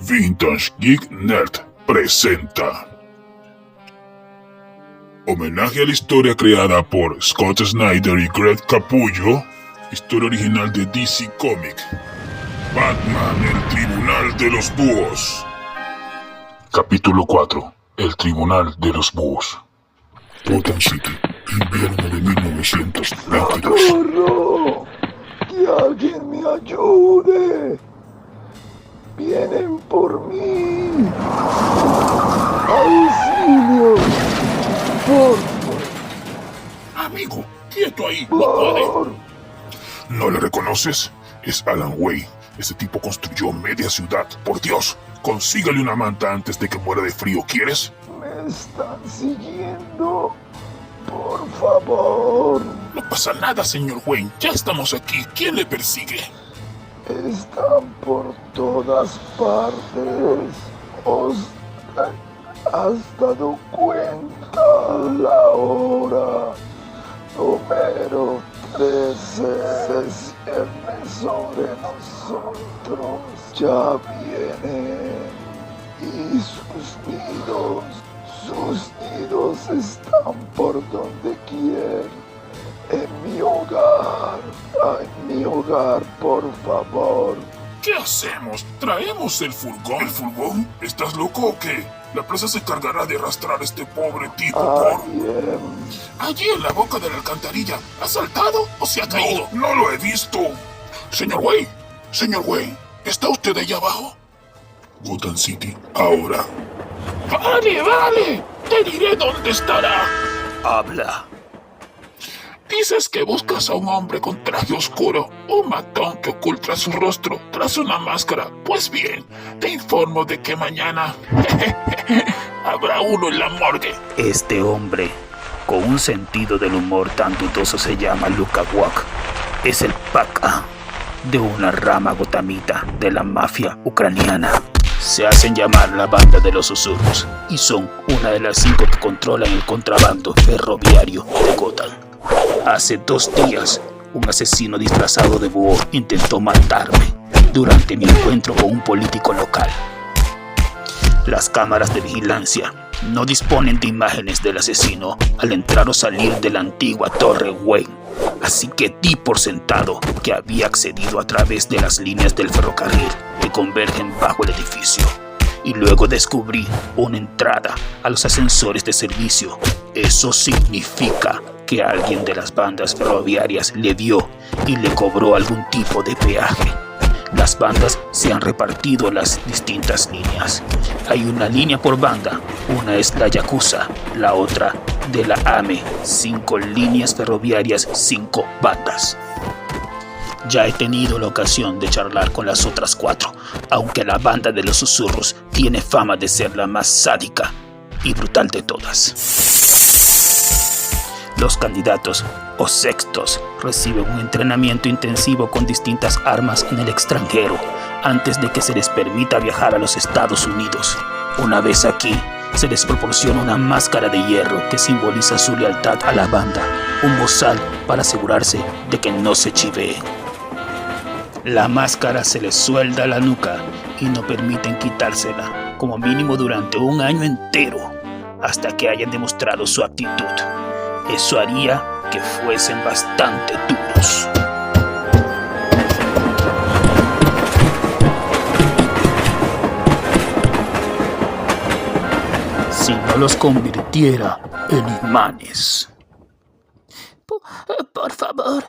Vintage Geek Nerd presenta homenaje a la historia creada por Scott Snyder y Greg Capullo, historia original de DC Comics. Batman, el Tribunal de los Búhos. Capítulo 4. El Tribunal de los Búhos. Gotham City, invierno de 1922. ¡Socorro! ¡Que alguien me ayude! ¡Vienen por mí! ¡Auxilio! ¡Por Amigo, quieto ahí, no puede. favor! ¿No le reconoces? Es Alan Wayne. Ese tipo construyó media ciudad. Por Dios, consígale una manta antes de que muera de frío, ¿quieres? ¡Me están siguiendo! ¡Por favor! No pasa nada, señor Wayne. Ya estamos aquí. ¿Quién le persigue? Están por todas partes. ¿Has dado cuenta? La hora número 13 se cierne sobre nosotros. Ya vienen y sus nidos están por donde quieren. En mi hogar, por favor. ¿Qué hacemos? ¿Traemos el furgón? ¿El furgón? ¿Estás loco o qué? La presa se encargará de arrastrar a este pobre tipo por... Allí en la boca de la alcantarilla. ¿Ha saltado o se ha caído? No lo he visto. Señor Wayne, ¿está usted allá abajo? Gotham City, ahora. Vale. Te diré dónde estará. Habla. Dices que buscas a un hombre con traje oscuro, un matón que oculta su rostro tras una máscara. Pues bien, te informo de que mañana habrá uno en la morgue. Este hombre, con un sentido del humor tan dudoso, se llama Luka Wach. Es el PAK de una rama gotamita de la mafia ucraniana. Se hacen llamar la Banda de los Susurros y son una de las 5 que controlan el contrabando ferroviario de Gotham. Hace 2 días, un asesino disfrazado de búho intentó matarme durante mi encuentro con un político local. Las cámaras de vigilancia no disponen de imágenes del asesino al entrar o salir de la antigua Torre Wayne, así que di por sentado que había accedido a través de las líneas del ferrocarril que convergen bajo el edificio. Y luego descubrí una entrada a los ascensores de servicio. Eso significa que alguien de las bandas ferroviarias le vio y le cobró algún tipo de peaje. Las bandas se han repartido en las distintas líneas. Hay una línea por banda, una es la Yakuza, la otra de la AME. 5 líneas ferroviarias, 5 bandas. Ya he tenido la ocasión de charlar con las otras 4, aunque la Banda de los Susurros tiene fama de ser la más sádica y brutal de todas. Los candidatos o sextos reciben un entrenamiento intensivo con distintas armas en el extranjero antes de que se les permita viajar a los Estados Unidos. Una vez aquí, se les proporciona una máscara de hierro que simboliza su lealtad a la banda, un bozal para asegurarse de que no se chiveen. La máscara se les suelda a la nuca y no permiten quitársela, como mínimo durante un año entero, hasta que hayan demostrado su actitud. Eso haría que fuesen bastante duros. Si no los convirtiera en imanes. Por favor,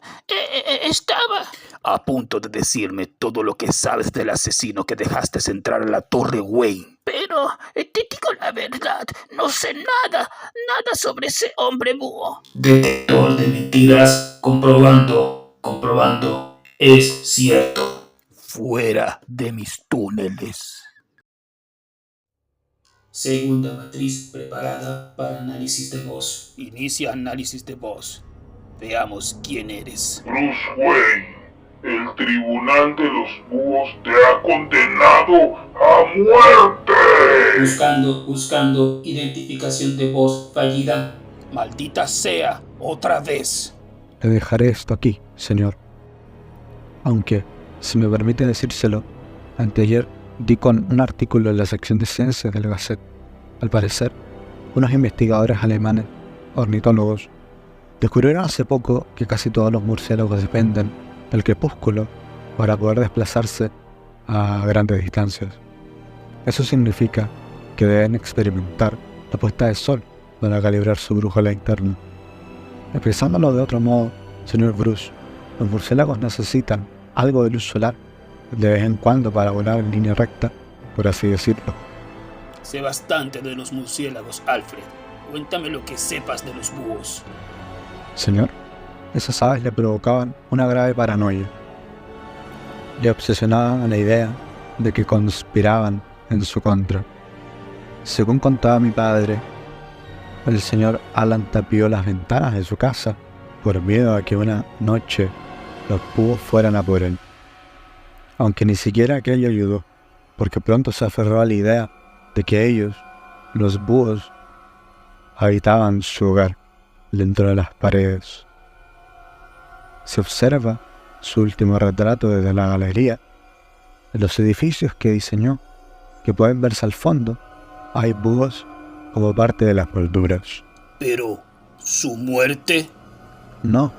estaba a punto de decirme todo lo que sabes del asesino que dejaste entrar a la Torre Wayne. Pero te digo la verdad, no sé nada sobre ese hombre búho. Detector de mentiras, comprobando, es cierto. Fuera de mis túneles. Segunda matriz preparada para análisis de voz. Inicia análisis de voz. Veamos quién eres. Bruce Wayne, el Tribunal de los Búhos te ha condenado a muerte. Buscando identificación de voz fallida. Maldita sea, otra vez. Le dejaré esto aquí, señor. Aunque, si me permite decírselo, anteayer Di con un artículo en la sección de ciencias del Gazette. Al parecer, unos investigadores alemanes, ornitólogos, descubrieron hace poco que casi todos los murciélagos dependen del crepúsculo para poder desplazarse a grandes distancias. Eso significa que deben experimentar la puesta de sol para calibrar su brújula interna. Expresándolo de otro modo, señor Bruce, los murciélagos necesitan algo de luz solar de vez en cuando para volar en línea recta, por así decirlo. Sé bastante de los murciélagos, Alfred. Cuéntame lo que sepas de los búhos. Señor, esas aves le provocaban una grave paranoia. Le obsesionaba la idea de que conspiraban en su contra. Según contaba mi padre, el señor Alan tapió las ventanas de su casa por miedo a que una noche los búhos fueran a por él. Aunque ni siquiera aquello ayudó, porque pronto se aferró a la idea de que ellos, los búhos, habitaban su hogar dentro de las paredes. Se observa su último retrato desde la galería. En los edificios que diseñó, que pueden verse al fondo, hay búhos como parte de las molduras. Pero, ¿su muerte? No,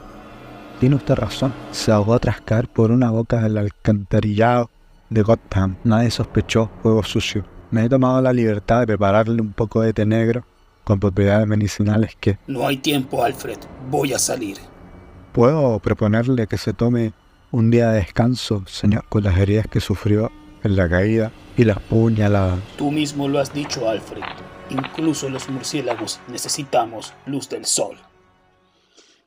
tiene usted razón. Se ahogó tras caer por una boca del alcantarillado de Gotham. Nadie sospechó fuego sucio. Me he tomado la libertad de prepararle un poco de té negro con propiedades medicinales que... No hay tiempo, Alfred. Voy a salir. ¿Puedo proponerle que se tome un día de descanso, señor, con las heridas que sufrió en la caída y las puñaladas? Tú mismo lo has dicho, Alfred. Incluso los murciélagos necesitamos luz del sol.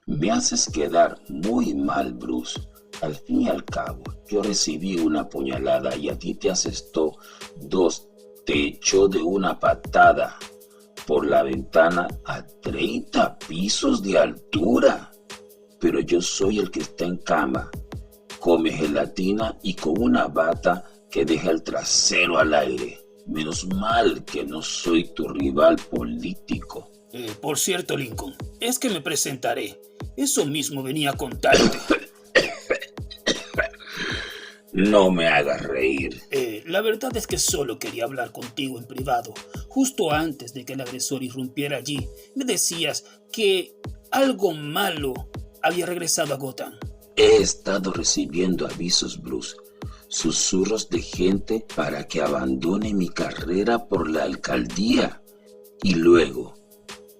Me haces quedar muy mal, Bruce. Al fin y al cabo, yo recibí una puñalada y a ti te asestó 2. Te echó de una patada por la ventana a 30 pisos de altura. Pero yo soy el que está en cama, come gelatina y con una bata que deja el trasero al aire. Menos mal que no soy tu rival político. Por cierto, Lincoln, es que me presentaré. Eso mismo venía a contarte. No me hagas reír. La verdad es que solo quería hablar contigo en privado. Justo antes de que el agresor irrumpiera allí, me decías que algo malo había regresado a Gotham. He estado recibiendo avisos, Bruce. Susurros de gente para que abandone mi carrera por la alcaldía. Y luego,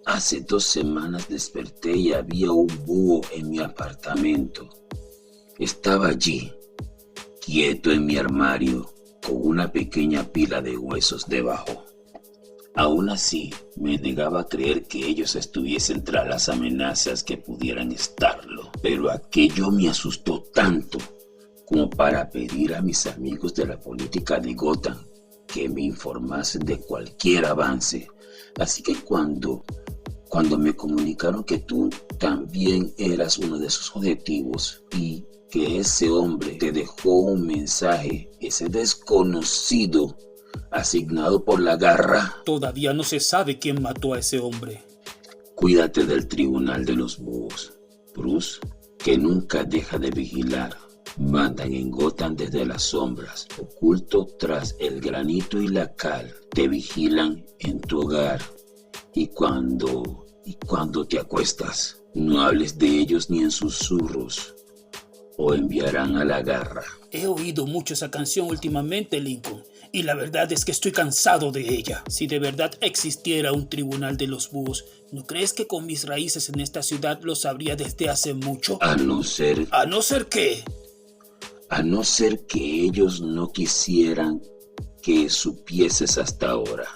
hace 2 semanas desperté y había un búho en mi apartamento. Estaba allí, quieto en mi armario, con una pequeña pila de huesos debajo. Aún así, me negaba a creer que ellos estuviesen tras las amenazas que pudieran estarlo. Pero aquello me asustó tanto como para pedir a mis amigos de la política de Gotham que me informasen de cualquier avance. Así que cuando me comunicaron que tú también eras uno de sus objetivos y que ese hombre te dejó un mensaje, ese desconocido asignado por la garra. Todavía no se sabe quién mató a ese hombre. Cuídate del tribunal de los búhos, Bruce, que nunca deja de vigilar. Mandan en Gotham desde las sombras, oculto tras el granito y la cal. Te vigilan en tu hogar. Y cuando te acuestas, no hables de ellos ni en susurros, o enviarán a la garra. He oído mucho esa canción últimamente, Lincoln, y la verdad es que estoy cansado de ella. Si de verdad existiera un tribunal de los búhos, ¿no crees que con mis raíces en esta ciudad lo sabría desde hace mucho? ¿A no ser qué? A no ser que ellos no quisieran que supieses hasta ahora.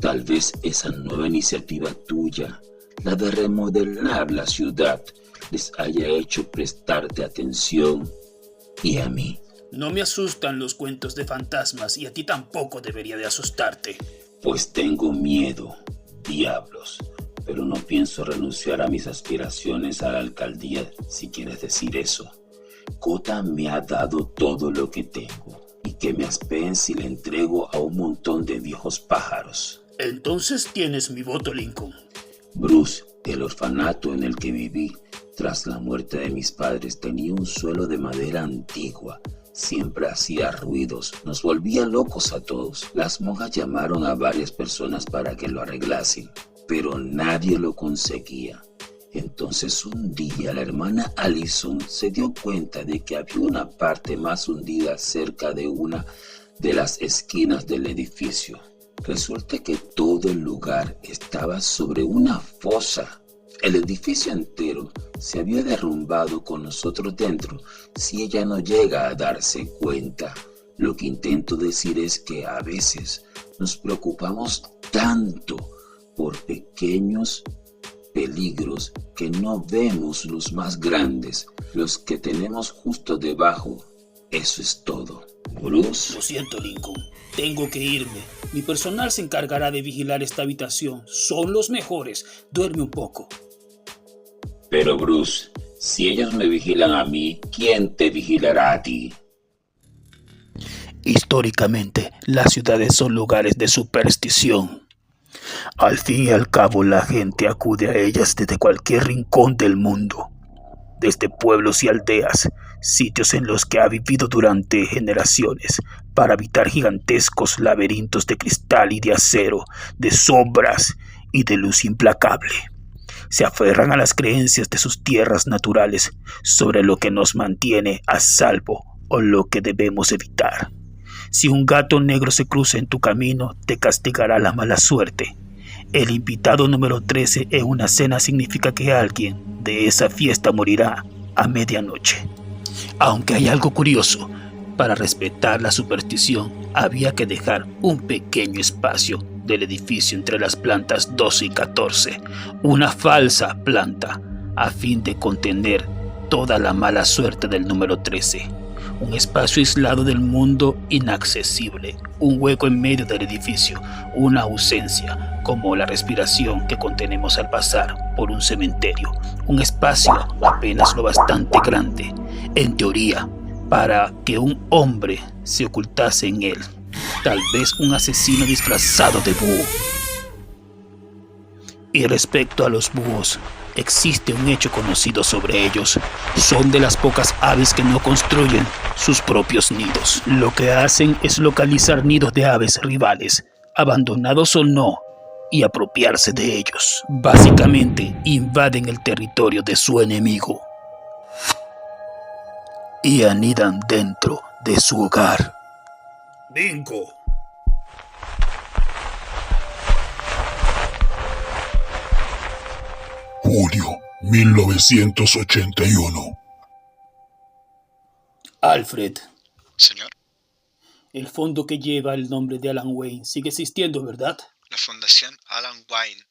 Tal vez esa nueva iniciativa tuya, la de remodelar la ciudad, les haya hecho prestarte atención. Y a mí. No me asustan los cuentos de fantasmas y a ti tampoco debería de asustarte. Pues tengo miedo, diablos, pero no pienso renunciar a mis aspiraciones a la alcaldía, si quieres decir eso. Gotham me ha dado todo lo que tengo y que me aspeen si le entrego a un montón de viejos pájaros. Entonces tienes mi voto, Lincoln. Bruce, el orfanato en el que viví Tras la muerte de mis padres tenía un suelo de madera antigua. Siempre hacía ruidos, nos volvía locos a todos. Las monjas llamaron a varias personas para que lo arreglasen, pero nadie lo conseguía. Entonces un día la hermana Allison se dio cuenta de que había una parte más hundida cerca de una de las esquinas del edificio. Resulta que todo el lugar estaba sobre una fosa. El edificio entero se había derrumbado con nosotros dentro si ella no llega a darse cuenta. Lo que intento decir es que a veces nos preocupamos tanto por pequeños peligros que no vemos los más grandes, los que tenemos justo debajo. Eso es todo. Bruce. Lo siento, Lincoln. Tengo que irme. Mi personal se encargará de vigilar esta habitación. Son los mejores. Duerme un poco. Pero Bruce, si ellos me vigilan a mí, ¿quién te vigilará a ti? Históricamente, las ciudades son lugares de superstición. Al fin y al cabo, la gente acude a ellas desde cualquier rincón del mundo. Desde pueblos y aldeas, sitios en los que ha vivido durante generaciones, para habitar gigantescos laberintos de cristal y de acero, de sombras y de luz implacable. Se aferran a las creencias de sus tierras naturales sobre lo que nos mantiene a salvo o lo que debemos evitar. Si un gato negro se cruza en tu camino, te castigará la mala suerte. El invitado número 13 en una cena significa que alguien de esa fiesta morirá a medianoche. Aunque hay algo curioso, para respetar la superstición había que dejar un pequeño espacio del edificio entre las plantas 12 y 14, una falsa planta, a fin de contener toda la mala suerte del número 13. Un espacio aislado del mundo inaccesible, un hueco en medio del edificio, una ausencia, como la respiración que contenemos al pasar por un cementerio. Un espacio apenas lo bastante grande, en teoría, para que un hombre se ocultase en él. Tal vez un asesino disfrazado de búho. Y respecto a los búhos, existe un hecho conocido sobre ellos. Son de las pocas aves que no construyen sus propios nidos. Lo que hacen es localizar nidos de aves rivales, abandonados o no, y apropiarse de ellos. Básicamente, invaden el territorio de su enemigo y anidan dentro de su hogar. ¡Bingo! Julio 1981. Alfred. Señor, El fondo que lleva el nombre de Alan Wayne sigue existiendo, ¿verdad? la Fundación Alan Wayne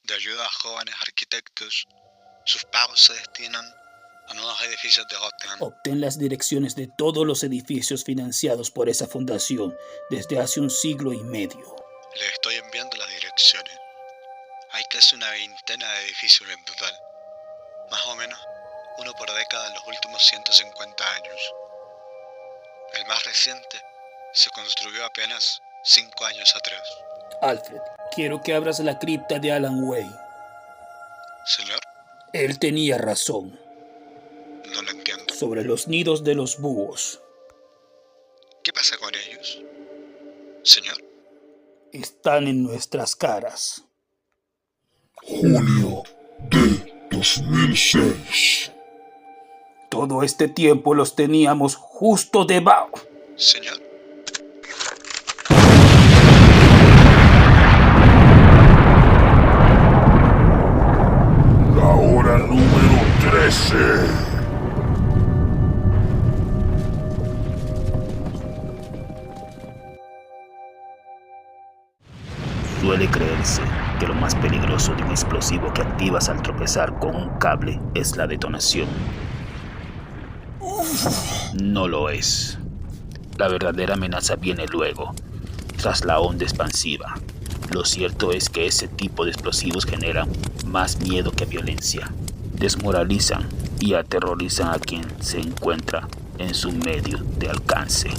de ayuda a jóvenes arquitectos, sus pagos se destinan a nuevos edificios de Gotham. Obtén las direcciones de todos los edificios financiados por esa fundación desde hace 1 siglo y medio. Le estoy enviando las direcciones. Hay casi una veintena de edificios en total, más o menos uno por década en los últimos 150 años. El más reciente se construyó apenas 5 años atrás. Alfred, quiero que abras la cripta de Alan Wayne. Señor, Él tenía razón no lo entiendo. sobre los nidos de los búhos. ¿Qué pasa con ellos? Señor, Están en nuestras caras. Julio de 2006. Todo este tiempo los teníamos justo debajo. señor. La hora número 13. Suele creerse que lo más peligroso de un explosivo que activas al tropezar con un cable es la detonación. No lo es. La verdadera amenaza viene luego, tras la onda expansiva. Lo cierto es que ese tipo de explosivos generan más miedo que violencia. Desmoralizan y aterrorizan a quien se encuentra en su medio de alcance,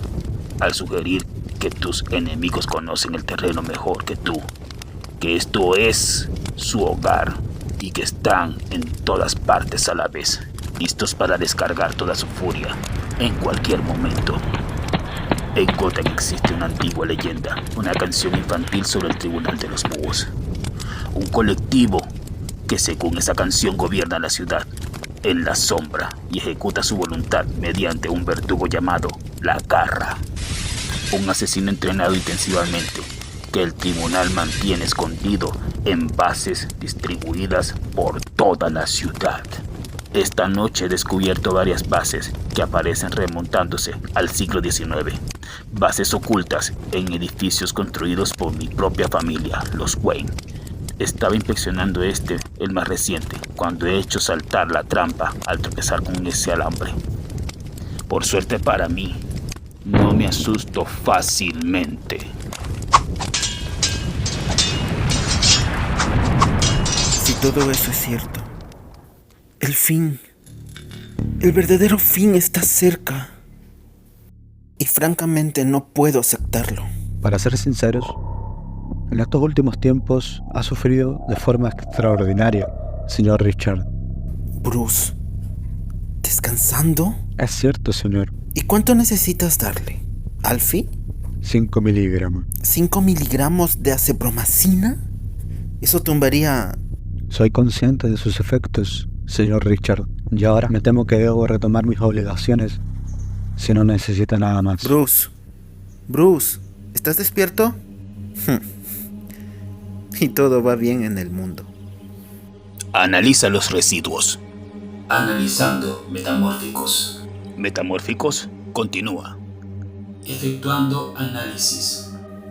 al sugerir que tus enemigos conocen el terreno mejor que tú, que esto es su hogar y que están en todas partes a la vez, listos para descargar toda su furia en cualquier momento. En Gotham existe una antigua leyenda, una canción infantil sobre el Tribunal de los Búhos. Un colectivo que según esa canción gobierna la ciudad en la sombra y ejecuta su voluntad mediante un verdugo llamado La Garra. Un asesino entrenado intensivamente que el tribunal mantiene escondido en bases distribuidas por toda la ciudad. Esta noche he descubierto varias bases que aparecen remontándose al siglo XIX. Bases ocultas en edificios construidos por mi propia familia, los Wayne. Estaba inspeccionando el más reciente, cuando he hecho saltar la trampa al tropezar con ese alambre. Por suerte para mí, no me asusto fácilmente. Si todo eso es cierto, el verdadero fin está cerca. Y francamente no puedo aceptarlo. Para ser sinceros, en estos últimos tiempos ha sufrido de forma extraordinaria, señor Richard. Bruce, ¿descansando? Es cierto, señor. ¿Y cuánto necesitas darle? ¿Alfie? 5 miligramos. ¿5 miligramos de acepromacina? Eso tumbaría... Soy consciente de sus efectos, señor Richard. Y ahora me temo que debo retomar mis obligaciones si no necesita nada más. Bruce, ¿estás despierto? Y todo va bien en el mundo. Analiza los residuos. Analizando metamórficos. ¿Metamórficos? Continúa. Efectuando análisis.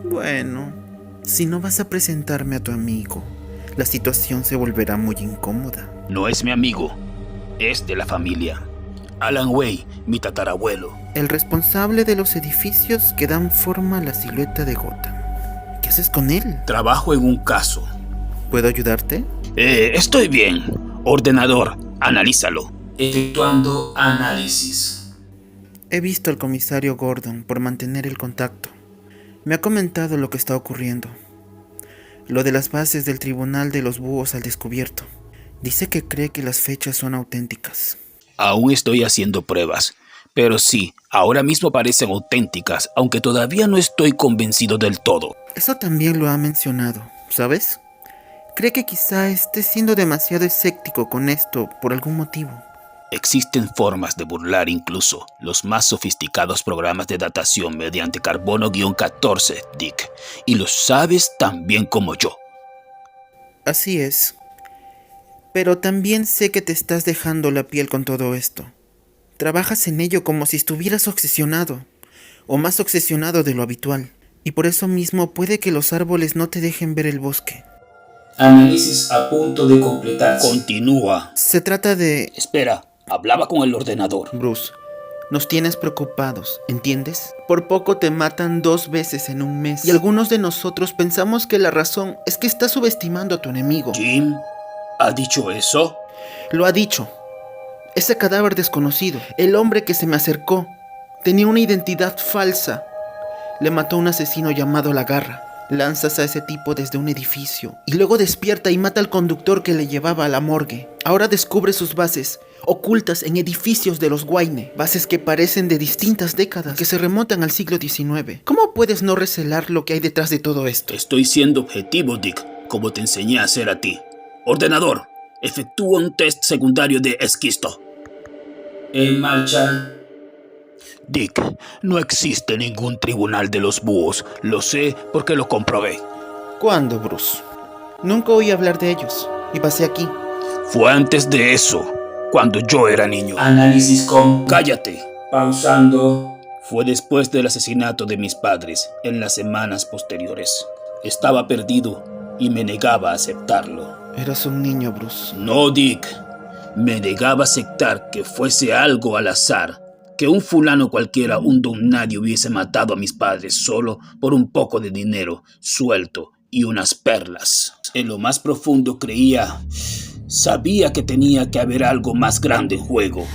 Bueno, si no vas a presentarme a tu amigo, la situación se volverá muy incómoda. No es mi amigo, es de la familia. Alan Wayne, mi tatarabuelo. El responsable de los edificios que dan forma a la silueta de Gotham. ¿Qué haces con él? Trabajo en un caso. ¿Puedo ayudarte? Estoy bien. Ordenador, analízalo. Efectuando análisis. He visto al comisario Gordon por mantener el contacto. Me ha comentado lo que está ocurriendo. Lo de las bases del Tribunal de los Búhos al descubierto. Dice que cree que las fechas son auténticas. Aún estoy haciendo pruebas, pero sí, ahora mismo parecen auténticas, aunque todavía no estoy convencido del todo. Eso también lo ha mencionado, ¿sabes? Cree que quizá esté siendo demasiado escéptico con esto por algún motivo. Existen formas de burlar incluso los más sofisticados programas de datación mediante carbono-14, Dick, y lo sabes tan bien como yo. Así es. Pero también sé que te estás dejando la piel con todo esto. Trabajas en ello como si estuvieras obsesionado, o más obsesionado de lo habitual, y por eso mismo puede que los árboles no te dejen ver el bosque. Análisis a punto de completarse. Continúa. Se trata de... Espera, hablaba con el ordenador. Bruce, nos tienes preocupados, ¿entiendes? Por poco te matan 2 veces en un mes, y algunos de nosotros pensamos que la razón es que estás subestimando a tu enemigo. ¿Jim ha dicho eso? Lo ha dicho. Ese cadáver desconocido, el hombre que se me acercó, tenía una identidad falsa. Le mató a un asesino llamado La Garra. Lanzas a ese tipo desde un edificio y luego despierta y mata al conductor que le llevaba a la morgue. Ahora descubre sus bases, ocultas en edificios de los Wayne, bases que parecen de distintas décadas, que se remontan al siglo XIX. ¿Cómo puedes no recelar lo que hay detrás de todo esto? Estoy siendo objetivo, Dick, como te enseñé a hacer a ti. Ordenador, efectúa un test secundario de esquisto. En marcha. Dick, no existe ningún tribunal de los búhos. Lo sé porque lo comprobé. ¿Cuándo, Bruce? Nunca oí hablar de ellos y pasé aquí. Fue antes de eso, cuando yo era niño. Análisis con... ¡Cállate! Pausando. Fue después del asesinato de mis padres, en las semanas posteriores. Estaba perdido y me negaba a aceptarlo. Eras un niño, Bruce. No, Dick. Me negaba a aceptar que fuese algo al azar. Que un fulano cualquiera, un don nadie, hubiese matado a mis padres solo por un poco de dinero suelto y unas perlas. En lo más profundo sabía que tenía que haber algo más grande en juego.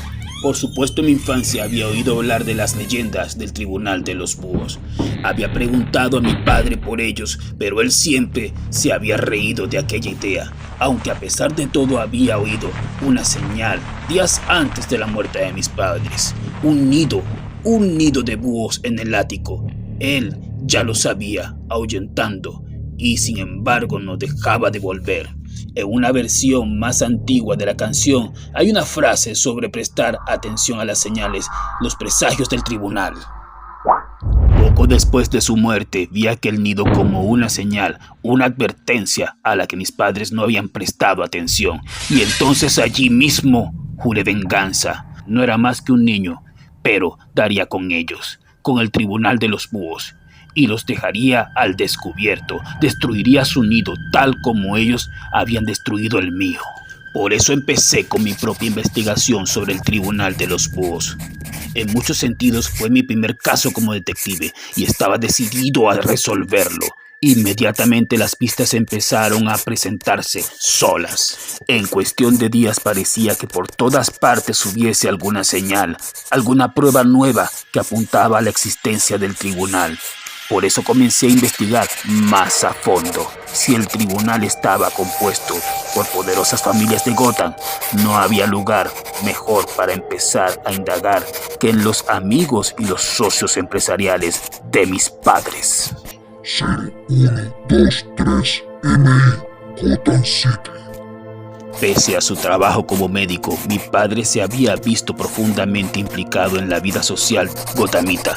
Por supuesto, en mi infancia había oído hablar de las leyendas del Tribunal de los Búhos. Había preguntado a mi padre por ellos, pero él siempre se había reído de aquella idea, aunque a pesar de todo había oído una señal días antes de la muerte de mis padres. Un nido de búhos en el ático. Él ya lo sabía, ahuyentando, y sin embargo no dejaba de volver. En una versión más antigua de la canción hay una frase sobre prestar atención a las señales, los presagios del tribunal. Poco después de su muerte vi aquel nido como una señal, una advertencia a la que mis padres no habían prestado atención, y entonces allí mismo juré venganza. No era más que un niño, pero daría con ellos, con el Tribunal de los Búhos, y los dejaría al descubierto. Destruiría su nido tal como ellos habían destruido el mío. Por eso empecé con mi propia investigación sobre el Tribunal de los Búhos. En muchos sentidos fue mi primer caso como detective y estaba decidido a resolverlo. Inmediatamente las pistas empezaron a presentarse solas. En cuestión de días parecía que por todas partes hubiese alguna señal, alguna prueba nueva que apuntaba a la existencia del tribunal. Por eso comencé a investigar más a fondo. Si el tribunal estaba compuesto por poderosas familias de Gotham, no había lugar mejor para empezar a indagar que en los amigos y los socios empresariales de mis padres. 0123 MI Gotham City. Pese a su trabajo como médico, mi padre se había visto profundamente implicado en la vida social gothamita,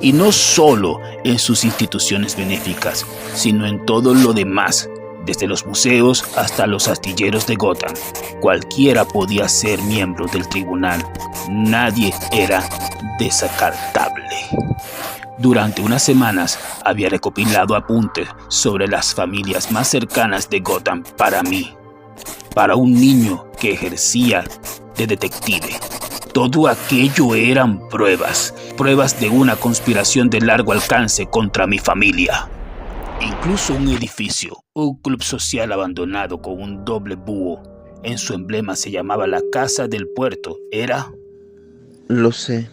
y no solo en sus instituciones benéficas, sino en todo lo demás, desde los museos hasta los astilleros de Gotham. Cualquiera podía ser miembro del tribunal, nadie era descartable. Durante unas semanas había recopilado apuntes sobre las familias más cercanas de Gotham para mí. Para un niño que ejercía de detective, todo aquello eran pruebas de una conspiración de largo alcance contra mi familia. Incluso un edificio, un club social abandonado con un doble búho en su emblema se llamaba la Casa del Puerto, era... Lo sé.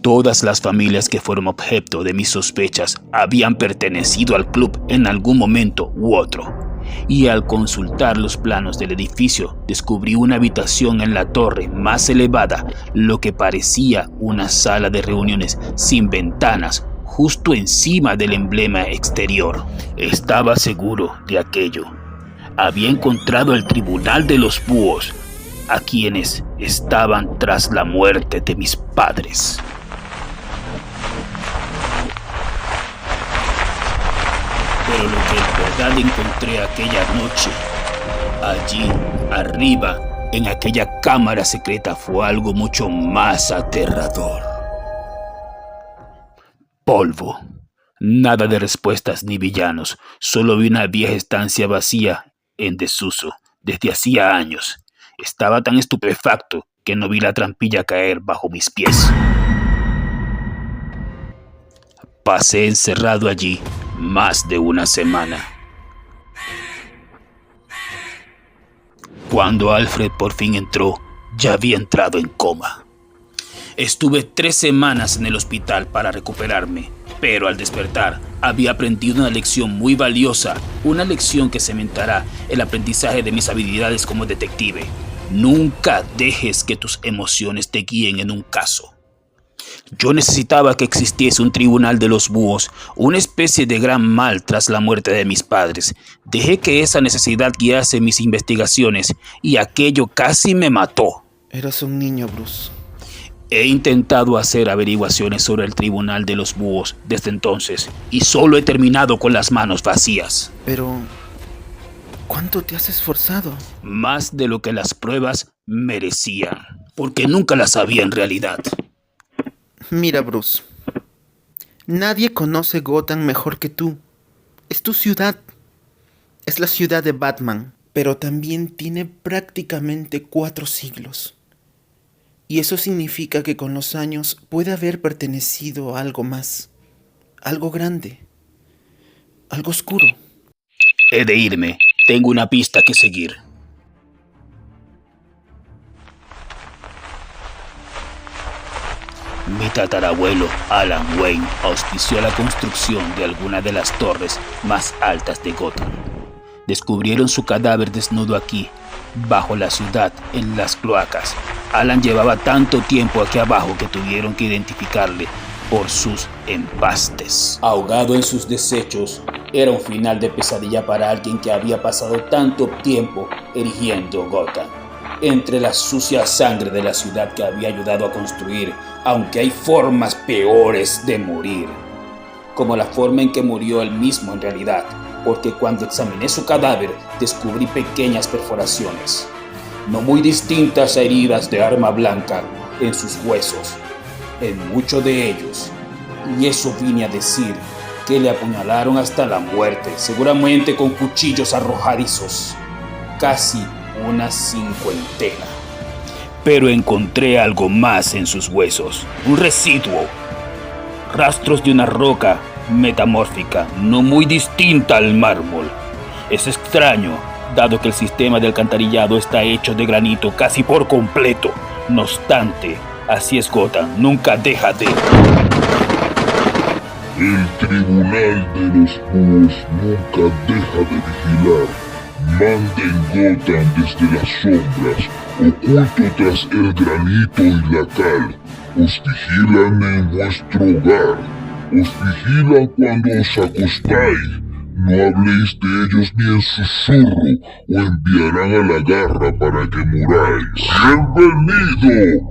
Todas las familias que fueron objeto de mis sospechas habían pertenecido al club en algún momento u otro. Y al consultar los planos del edificio, descubrí una habitación en la torre más elevada, lo que parecía una sala de reuniones sin ventanas, justo encima del emblema exterior. Estaba seguro de aquello. Había encontrado el Tribunal de los Búhos, a quienes estaban tras la muerte de mis padres. Pero lo que en verdad encontré aquella noche, allí arriba, en aquella cámara secreta, fue algo mucho más aterrador. Polvo. Nada de respuestas ni villanos. Solo vi una vieja estancia vacía, en desuso, desde hacía años. Estaba tan estupefacto que no vi la trampilla caer bajo mis pies. Pasé encerrado allí más de una semana. Cuando Alfred por fin entró, ya había entrado en coma. Estuve 3 semanas en el hospital para recuperarme, pero al despertar había aprendido una lección muy valiosa, una lección que cementará el aprendizaje de mis habilidades como detective. Nunca dejes que tus emociones te guíen en un caso. Yo necesitaba que existiese un tribunal de los búhos, una especie de gran mal tras la muerte de mis padres. Dejé que esa necesidad guiase mis investigaciones y aquello casi me mató. Eras un niño, Bruce. He intentado hacer averiguaciones sobre el tribunal de los búhos desde entonces y solo he terminado con las manos vacías. Pero, ¿cuánto te has esforzado? Más de lo que las pruebas merecían, porque nunca las sabía en realidad. Mira, Bruce, nadie conoce Gotham mejor que tú. Es tu ciudad. Es la ciudad de Batman, pero también tiene prácticamente 4 siglos. Y eso significa que con los años puede haber pertenecido a algo más, algo grande, algo oscuro. He de irme. Tengo una pista que seguir. Mi tatarabuelo, Alan Wayne, auspició la construcción de alguna de las torres más altas de Gotham. Descubrieron su cadáver desnudo aquí, bajo la ciudad, en las cloacas. Alan llevaba tanto tiempo aquí abajo que tuvieron que identificarle por sus empastes. Ahogado en sus desechos, era un final de pesadilla para alguien que había pasado tanto tiempo erigiendo Gotham. Entre la sucia sangre de la ciudad que había ayudado a construir, aunque hay formas peores de morir, como la forma en que murió él mismo en realidad, porque cuando examiné su cadáver descubrí pequeñas perforaciones, no muy distintas a heridas de arma blanca en sus huesos, en muchos de ellos, y eso vine a decir que le apuñalaron hasta la muerte, seguramente con cuchillos arrojadizos, casi una cincuentena. Pero encontré algo más en sus huesos, un residuo, rastros de una roca metamórfica, no muy distinta al mármol. Es extraño, dado que el sistema de alcantarillado está hecho de granito casi por completo. No obstante, así es Gotham, nunca deja de... El tribunal de los búhos nunca deja de vigilar. Manda en Gotham desde las sombras, oculto tras el granito y la cal. Os vigilan en vuestro hogar. Os vigilan cuando os acostáis. No habléis de ellos ni en susurro, o enviarán a la garra para que muráis. ¡Bienvenido,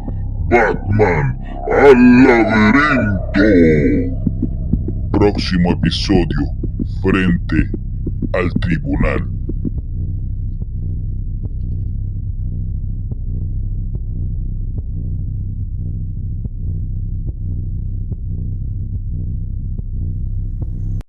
Batman, al laberinto! Próximo episodio, frente al tribunal.